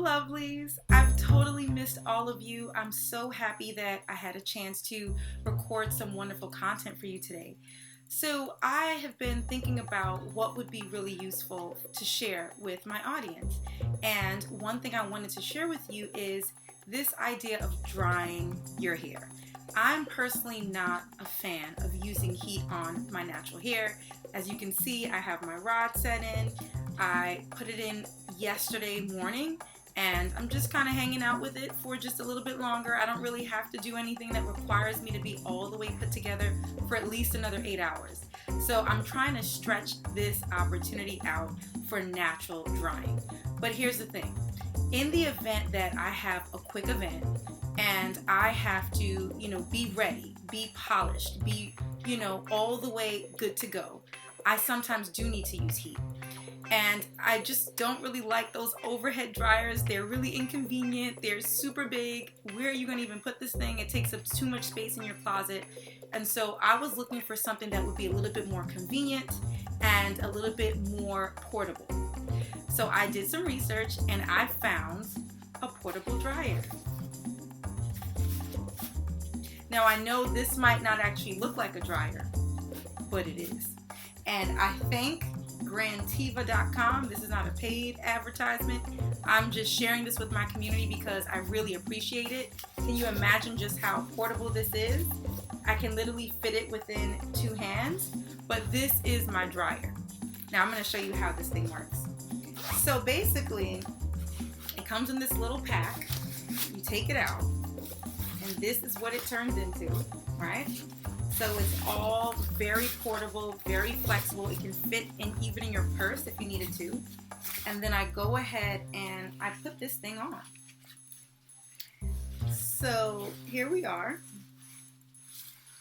lovelies. I've totally missed all of you. I'm so happy that I had a chance to record some wonderful content for you today. So, I have been thinking about what would be really useful to share with my audience. And one thing I wanted to share with you is this idea of drying your hair. I'm personally not a fan of using heat on my natural hair. As you can see, I have my rod set in. I put it in yesterday morning and I'm just kind of hanging out with it for just a little bit longer. I don't really have to do anything that requires me to be all the way put together for at least another 8 hours. So I'm trying to stretch this opportunity out for natural drying. But here's the thing. In the event that I have a quick event and I have to, be ready, be polished, be, all the way good to go, I sometimes do need to use heat. And I just don't really like those overhead dryers. They're really inconvenient. They're super big. Where are you going to even put this thing? It takes up too much space in your closet. And so I was looking for something that would be a little bit more convenient and a little bit more portable. So I did some research and I found a portable dryer. Now I know this might not actually look like a dryer, but it is. And I thank Grantiva.com. This is not a paid advertisement. I'm just sharing this with my community because I really appreciate it. Can you imagine just how portable this is? I can literally fit it within 2 hands, but this is my dryer. Now I'm going to show you how this thing works. So basically, it comes in this little pack. You take it out, and this is what it turns into, right? So it's all very portable, very flexible. It can fit even in your purse if you needed to. And then I go ahead and I put this thing on. So here we are.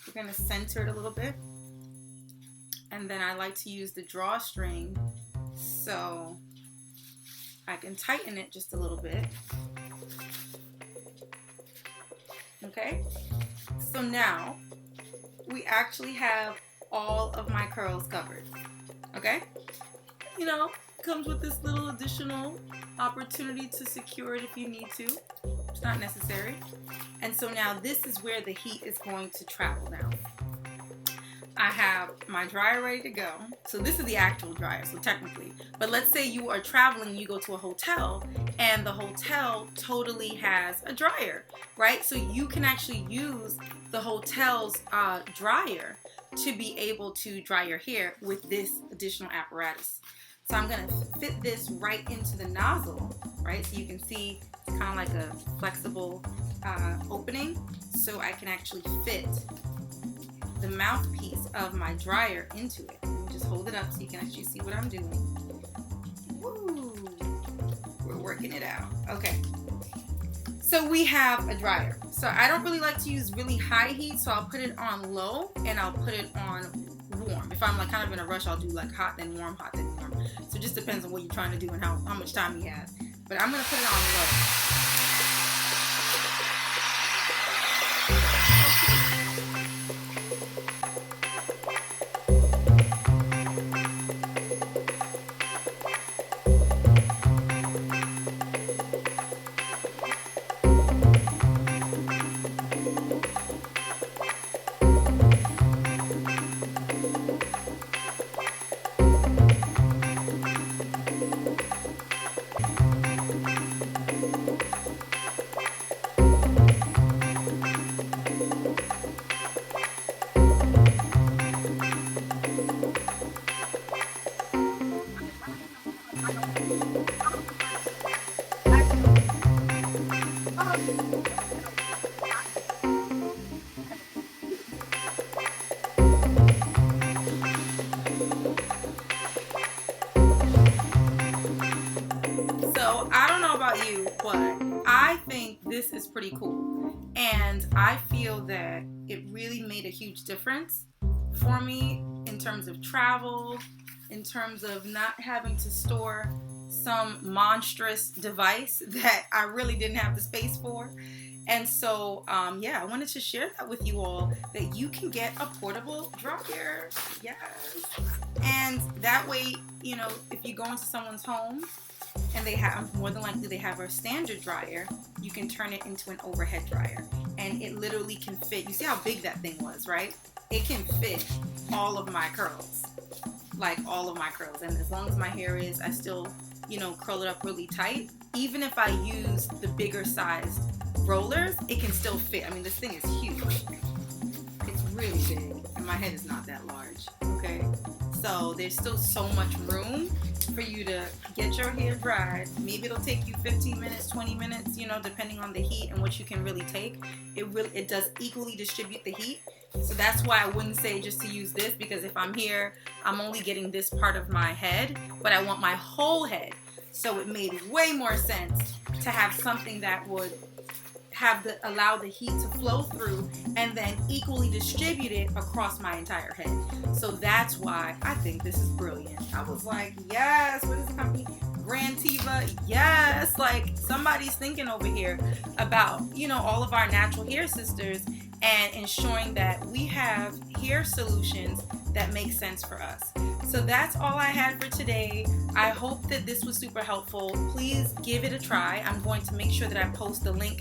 We're going to center it a little bit. And then I like to use the drawstring so I can tighten it just a little bit. Okay? So now we actually have all of my curls covered. Okay? Comes with this little additional opportunity to secure it if you need to. It's not necessary. And so now this is where the heat is going to travel now. I have my dryer ready to go. So this is the actual dryer, so technically. But let's say you are traveling, you go to a hotel, and the hotel totally has a dryer, right? So you can actually use the hotel's dryer to be able to dry your hair with this additional apparatus. So I'm going to fit this right into the nozzle, right? So you can see it's kind of like a flexible opening. So I can actually fit the mouthpiece of my dryer into it. Just hold it up so you can actually see what I'm doing. Woo! We're working it out. Okay. So we have a dryer. So I don't really like to use really high heat, so I'll put it on low and I'll put it on warm. If I'm kind of in a rush, I'll do hot then warm, hot then warm. So it just depends on what you're trying to do and how much time you have. But I'm gonna put it on low. So I don't know about you, but I think this is pretty cool. And I feel that it really made a huge difference for me in terms of travel, in terms of not having to store some monstrous device that I really didn't have the space for. And so, I wanted to share that with you all, that you can get a portable dryer. Yes. And that way, if you go into someone's home and they have, more than likely they have a standard dryer, you can turn it into an overhead dryer. And it literally can fit, you see how big that thing was, right? It can fit all of my curls, like all of my curls. And as long as my hair is, I still, curl it up really tight. Even if I use the bigger sized rollers, it can still fit. I mean, this thing is huge. It's really big, and my head is not that large, okay? So there's still so much room for you to get your hair dried. Maybe it'll take you 15 minutes, 20 minutes, depending on the heat and what you can really take. It does equally distribute the heat. So that's why I wouldn't say just to use this, because if I'm here, I'm only getting this part of my head, but I want my whole head. So it made way more sense to have something that would allow the heat to flow through and then equally distribute it across my entire head. So that's why I think this is brilliant. I was like, yes, what is the company? Grand Tiva, yes, like somebody's thinking over here about, all of our natural hair sisters and ensuring that we have hair solutions that make sense for us. So that's all I had for today. I hope that this was super helpful. Please give it a try. I'm going to make sure that I post the link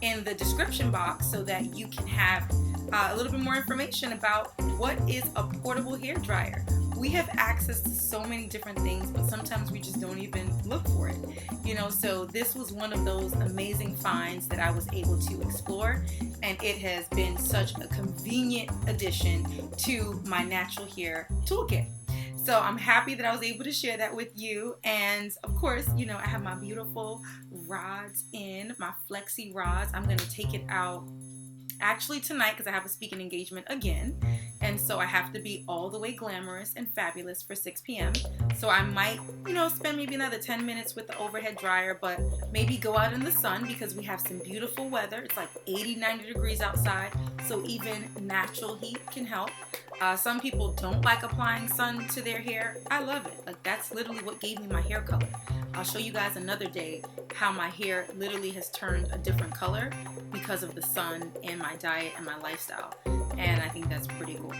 in the description box so that you can have a little bit more information about what is a portable hair dryer. We have access to so many different things, but sometimes we just don't even look for it, so this was one of those amazing finds that I was able to explore, and it has been such a convenient addition to my natural hair toolkit. So I'm happy that I was able to share that with you. And of course, I have my beautiful rods in, my Flexi rods. I'm going to take it out actually tonight because I have a speaking engagement again. And so I have to be all the way glamorous and fabulous for 6 p.m. So I might, spend maybe another 10 minutes with the overhead dryer, but maybe go out in the sun because we have some beautiful weather. It's like 80, 90 degrees outside. So even natural heat can help. Some people don't like applying sun to their hair. I love it. Like that's literally what gave me my hair color. I'll show you guys another day how my hair literally has turned a different color because of the sun and my diet and my lifestyle. And I think that's pretty cool.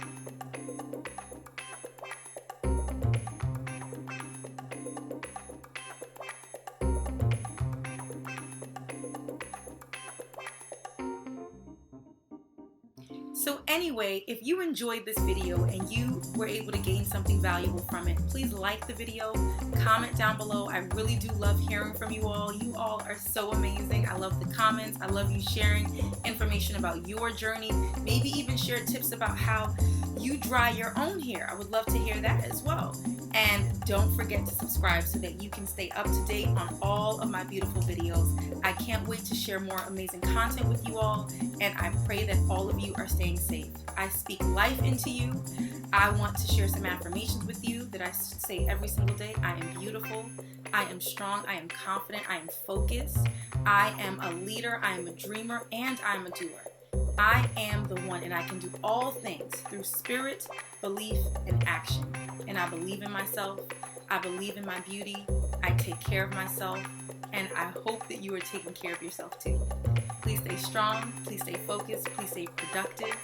So anyway, if you enjoyed this video and you were able to gain something valuable from it, please like the video, comment down below. I really do love hearing from you all. You all are so amazing. I love the comments. I love you sharing information about your journey. Maybe even share tips about how you dry your own hair. I would love to hear that as well. And don't forget to subscribe so that you can stay up to date on all of my beautiful videos. I can't wait to share more amazing content with you all, and I pray that all of you are staying safe. I speak life into you. I want to share some affirmations with you that I say every single day. I am beautiful. I am strong. I am confident. I am focused. I am a leader. I am a dreamer, and I am a doer. I am the one, and I can do all things through spirit, belief, and action. And I believe in myself. I believe in my beauty. I take care of myself. And I hope that you are taking care of yourself too. Please stay strong. Please stay focused. Please stay productive.